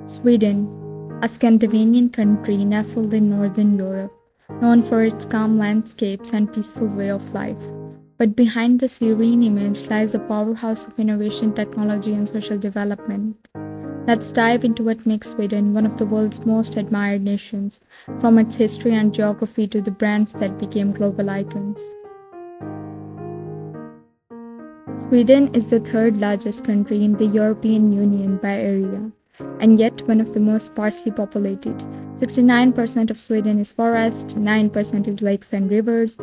Sweden, a Scandinavian country nestled in northern Europe, known for its calm landscapes and peaceful way of life. But behind the serene image lies a powerhouse of innovation, technology, and social development. Let's dive into what makes Sweden one of the world's most admired nations, from its history and geography to the brands that became global icons. Sweden is the third largest country in the European Union by area, and yet one of the most sparsely populated. 69% of Sweden is forest, 9% is lakes and rivers,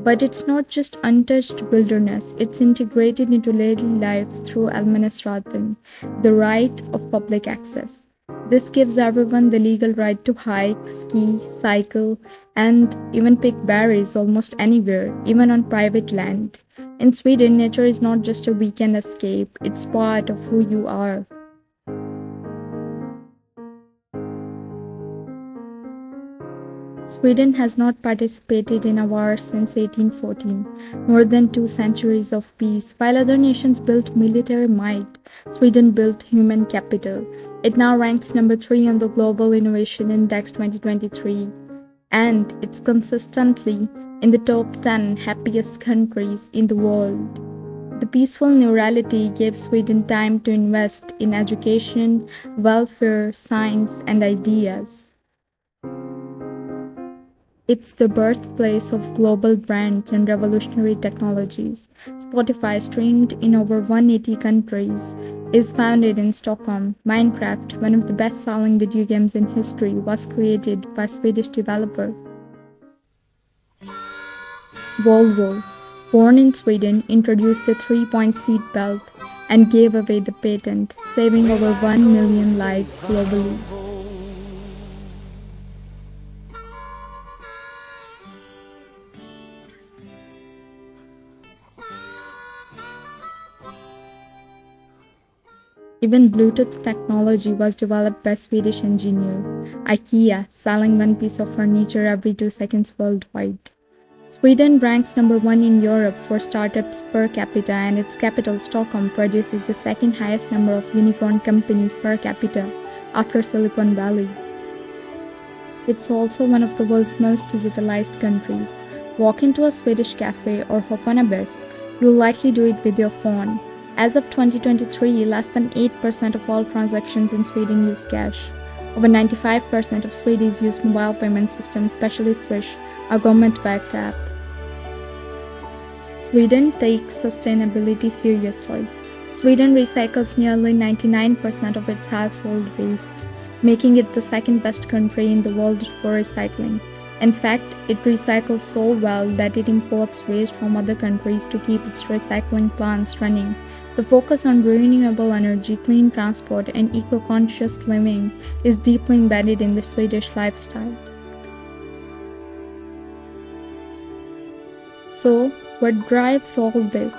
but it's not just untouched wilderness, it's integrated into daily life through Allemansrätten, the right of public access. This gives everyone the legal right to hike, ski, cycle, and even pick berries almost anywhere, even on private land. In Sweden, nature is not just a weekend escape, it's part of who you are. Sweden has not participated in a war since 1814, more than 2 centuries of peace. While other nations built military might, Sweden built human capital. It now ranks number 3 on the Global Innovation Index 2023, and it's consistently in the top 10 happiest countries in the world. The peaceful neurality gave Sweden time to invest in education, welfare, science, and ideas. It's the birthplace of global brands and revolutionary technologies. Spotify, streamed in over 180 countries, is founded in Stockholm. Minecraft, one of the best-selling video games in history, was created by Swedish developer. Volvo, born in Sweden, introduced the 3-point seat belt and gave away the patent, saving over 1 million lives globally. Even Bluetooth technology was developed by Swedish engineer IKEA, selling one piece of furniture every 2 seconds worldwide. Sweden ranks number 1 in Europe for startups per capita, and its capital, Stockholm, produces the second highest number of unicorn companies per capita after Silicon Valley. It's also one of the world's most digitalized countries. Walk into a Swedish cafe or hop on a bus, you'll likely do it with your phone. As of 2023, less than 8% of all transactions in Sweden use cash. Over 95% of Swedes use mobile payment systems, especially Swish, a government-backed app. Sweden takes sustainability seriously. Sweden recycles nearly 99% of its household waste, making it the second best country in the world for recycling. In fact, it recycles so well that it imports waste from other countries to keep its recycling plants running. The focus on renewable energy, clean transport, and eco-conscious living is deeply embedded in the Swedish lifestyle. So, what drives all this?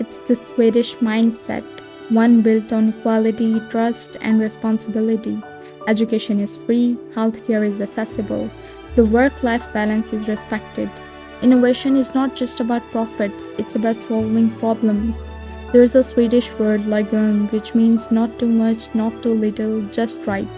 It's the Swedish mindset, one built on equality, trust, and responsibility. Education is free, healthcare is accessible, the work-life balance is respected. Innovation is not just about profits, it's about solving problems. There is a Swedish word lagom, which means not too much, not too little, just right.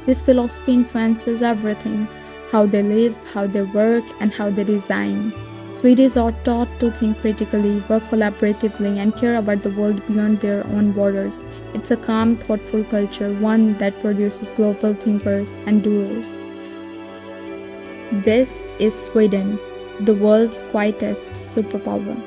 This philosophy influences everything: how they live, how they work, and how they design. Swedes are taught to think critically, work collaboratively, and care about the world beyond their own borders. It's a calm, thoughtful culture, one that produces global thinkers and doers. This is Sweden, the world's quietest superpower.